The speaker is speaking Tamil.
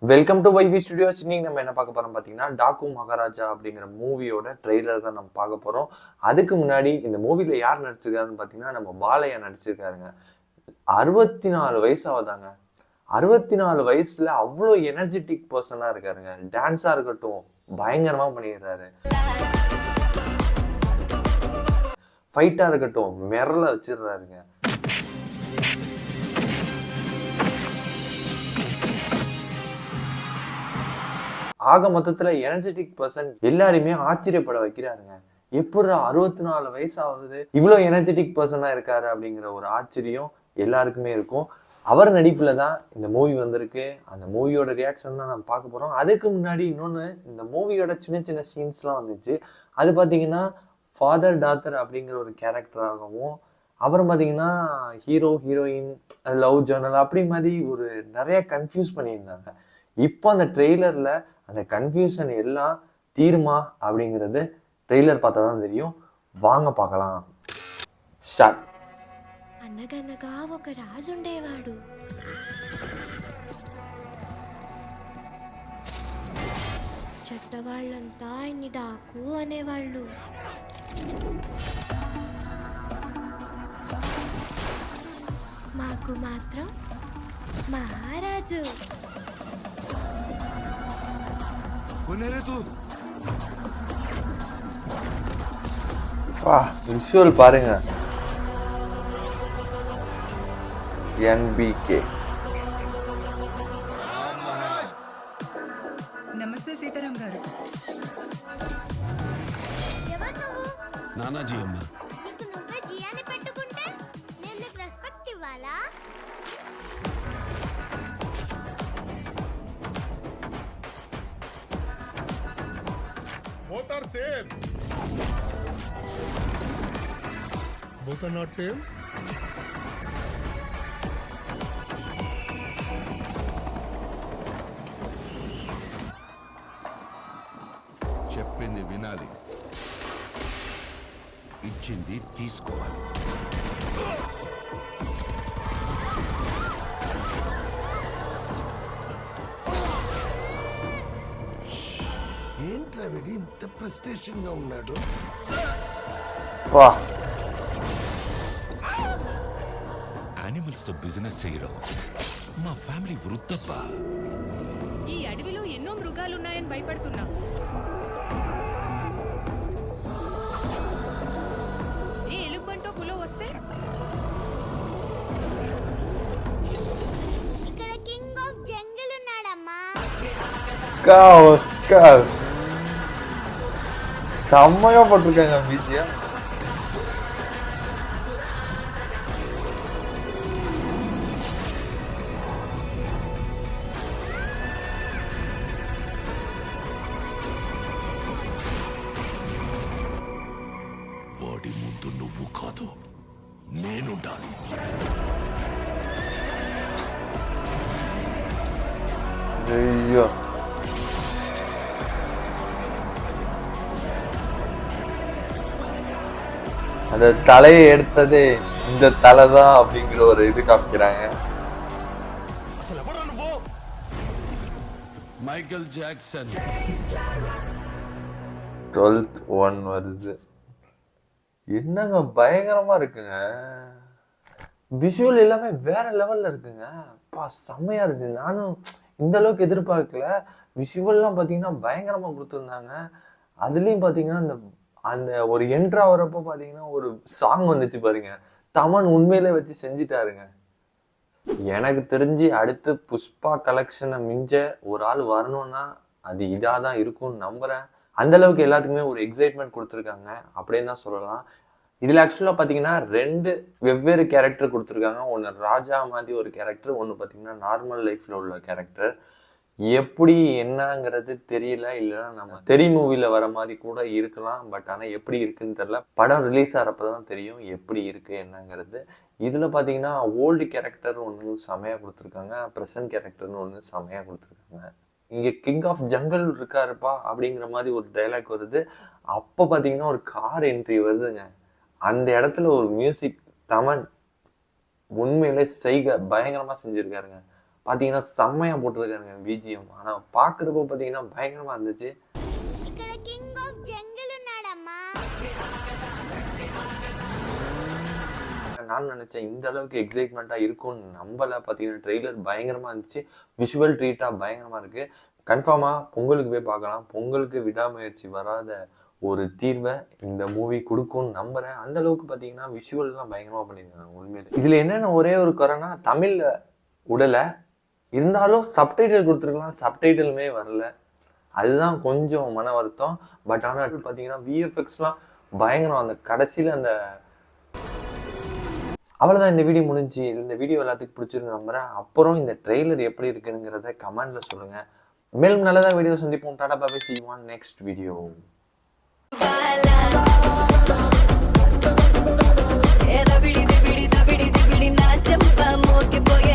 Welcome to வைவி studios. இன்னைக்கு நம்ம என்ன பார்க்க போறோம் பார்த்தீங்கன்னா, டாக்கு மகாராஜா அப்படிங்கிற மூவியோட ட்ரெய்லர் தான் நம்ம பார்க்க போறோம். அதுக்கு முன்னாடி இந்த மூவில யார் நடிச்சிருக்காருன்னு பார்த்தீங்கன்னா, நம்ம பாலையா நடிச்சிருக்காருங்க. 64 வயசு ஆகுதாங்க. 64 வயசுல அவ்வளோ எனர்ஜெட்டிக் பர்சனா இருக்காருங்க. டான்ஸா இருக்கட்டும் பயங்கரமா பண்ணிடுறாரு. ஃபைட்டா இருக்கட்டும் மிரள வச்சிடுறாருங்க. ஆக மொத்தத்துல எனர்ஜெட்டிக் பர்சன் எல்லாருமே ஆச்சரியப்பட வைக்கிறாருங்க. எப்படி 64 வயசு ஆகுது இவ்வளவு எனர்ஜெட்டிக் பர்சனா இருக்காரு அப்படிங்கிற ஒரு ஆச்சரியம் எல்லாருக்குமே இருக்கும். அவர் நடிப்புல தான் இந்த மூவி வந்திருக்கு. அந்த மூவியோட ரியாக்ஷன் தான் நம்ம பார்க்க போறோம். அதுக்கு முன்னாடி இன்னொன்னு, இந்த மூவியோட சின்ன சின்ன சீன்ஸ்லாம் வந்துச்சு. அது பார்த்தீங்கன்னா ஃபாதர் டாத்தர் அப்படிங்கிற ஒரு கேரக்டராகவும், அப்புறம் பார்த்தீங்கன்னா ஹீரோ ஹீரோயின் லவ் ஜேர்னல் அப்படி மாதிரி ஒரு நிறைய கன்ஃபியூஸ் பண்ணியிருந்தாங்க. இப்போ அந்த ட்ரெய்லர்ல அந்த கன்ஃபியூஷன் எல்லாம் தீருமா அப்படிங்கிறது ட்ரெய்லர் பார்த்தா தான் தெரியும். வாங்க பார்க்கலாம். ஸ்டார்ட். అనగనగా ఒక రాజుండేవాడు. చెట్టవాళ్ళంతా ఆయన్ని డాకు అనేవాళ్ళు. మాకు మాత్రం మహారాజు. விஷுவல் பாருங்க. NBK. నమస్తే సీతారాం గారు. ఎవరు నువ్వు? నానాజీ అమ్మ. నీకు నువ్వే జియాని పెట్టుకుంటే నేను నీకు రెస్పెక్ట్ ఇవ్వాలా? Both are same. Both are not same. చెప్పింది వినాలి, ఇచ్చింది తీసుకోవాలి. ఏంట్రా వీడి ఇంత ప్రెస్టేషన్ గా ఉన్నాడు? యానిమల్స్ తో బిజినెస్ చేయడం మా ఫ్యామిలీ వృత్తప్ప. ఈ అడవిలో ఎన్నో మృగాలున్నాయని భయపడుతున్నా. ఏ ఎలుగుబంటో పులో వస్తే ఇక్కడ కింగ్ ఆఫ్ జంగిల్ ఉన్నాడమ్మా. செம்மையா போட்டிருக்காங்க பிஜிஎம். వాడి ముందు నువ్వు కాదు, నేనుండాలి. ஐயோ, அந்த தலையை எடுத்ததே இந்த தலை தான் அப்படிங்கிற ஒரு இது காமிக்கிறாங்க. అసలు ఎవరు నువ్వు? Michael Jackson. 12th 1 வருது. என்னங்க பயங்கரமா இருக்குங்க. விஷுவல் எல்லாமே வேற லெவல்ல இருக்குங்க. செம்மையா இருந்துச்சு. நானும் இந்த அளவுக்கு எதிர்பார்க்கல. விஷுவல்லாம் பாத்தீங்கன்னா பயங்கரமா கொடுத்துருந்தாங்க. அதுலயும் பாத்தீங்கன்னா அந்த அந்த ஒரு என்ட்ரா வரப்போ பாத்தீங்கன்னா ஒரு சாங் வந்துச்சு பாருங்க. தமன் உண்மையிலே வச்சு செஞ்சிட்டாருங்க. எனக்கு தெரிஞ்சு அடுத்து புஷ்பா கலெக்ஷனை மிஞ்ச ஒரு ஆள் வரணும்னா அது இதாதான் இருக்கும்னு நம்புறேன். அந்த அளவுக்கு எல்லாத்துக்குமே ஒரு எக்ஸைட்மெண்ட் கொடுத்துருக்காங்க அப்படின்னு தான் சொல்லலாம். இதுல ஆக்சுவலா பாத்தீங்கன்னா 2 வெவ்வேறு கேரக்டர் கொடுத்துருக்காங்க. ஒன்று ராஜா மாதிரி ஒரு கேரக்டர், ஒன்று பாத்தீங்கன்னா நார்மல் லைஃப்ல உள்ள கேரக்டர். எப்படி என்னங்கிறது தெரியல. இல்லைன்னா நம்ம தெரி மூவில வர மாதிரி கூட இருக்கலாம். பட் ஆனா எப்படி இருக்குன்னு தெரியல. படம் ரிலீஸ் ஆகிறப்பதான் தெரியும் எப்படி இருக்கு என்னங்கிறது. இதுல பாத்தீங்கன்னா ஓல்டு கேரக்டர் ஒன்று செமையா கொடுத்துருக்காங்க, ப்ரெசன்ட் கேரக்டர்னு ஒன்று செமையா கொடுத்துருக்காங்க. இங்க கிங் ஆஃப் ஜங்கல் இருக்காருப்பா அப்படிங்கிற மாதிரி ஒரு டைலாக் வருது. அப்ப பாத்தீங்கன்னா ஒரு கார் என்ட்ரி வருதுங்க. அந்த இடத்துல ஒரு மியூசிக் தமன் உண்மையிலே செய்க பயங்கரமா செஞ்சிருக்காருங்க. பார்த்தீங்கன்னா செம்மையாக போட்டிருக்காருங்க பிஜிஎம். ஆனால் பார்க்குறப்போ பார்த்தீங்கன்னா பயங்கரமாக இருந்துச்சு. ఇక్కడ కింగ్ ఆఫ్ జంగిల్ ఉన్నాడమ్మా. நான் நினச்சேன் இந்த அளவுக்கு எக்ஸைட்மெண்ட்டாக இருக்கும்னு நம்பலை. பார்த்தீங்கன்னா ட்ரெய்லர் பயங்கரமாக இருந்துச்சு, விஷுவல் ட்ரீட்டாக பயங்கரமாக இருக்குது. கன்ஃபார்மாக பொங்கலுக்கு போய் பார்க்கலாம். பொங்கலுக்கு விடாமுயற்சி வராத ஒரு தீர்வை இந்த மூவி கொடுக்கும்னு நம்புகிறேன். அந்த அளவுக்கு பார்த்தீங்கன்னா விஷுவல்லாம் பயங்கரமாக பண்ணியிருக்காங்க உண்மையிலே. இதில் என்னென்ன ஒரே ஒரு குறைனா தமிழில் உடலை இருந்தாலும் சப்டைட்டில் கொடுத்துருக்கலாம், சப்டைட்டிலுமே வரல. அதுதான் கொஞ்சம் மன வருத்தம். பட் ஆனால் பார்த்தீங்கன்னா விஎஃப்எக்ஸ்லாம் பயங்கரம். அந்த கடைசியில் அந்த அவ்வளோதான். இந்த வீடியோ முடிஞ்சு. இந்த வீடியோ எல்லாத்துக்கும் பிடிச்சிருக்கு நம்புறேன். அப்புறம் இந்த ட்ரெய்லர் எப்படி இருக்குங்கிறத கமெண்ட்ல சொல்லுங்கள். மேலும் நல்லதாக வீடியோ சந்திப்போம். டாடா பாய், see you on next video. ஏதா பிடி திபிடி தபிடி திபிடி நான் செம்ப மோக்கி போய்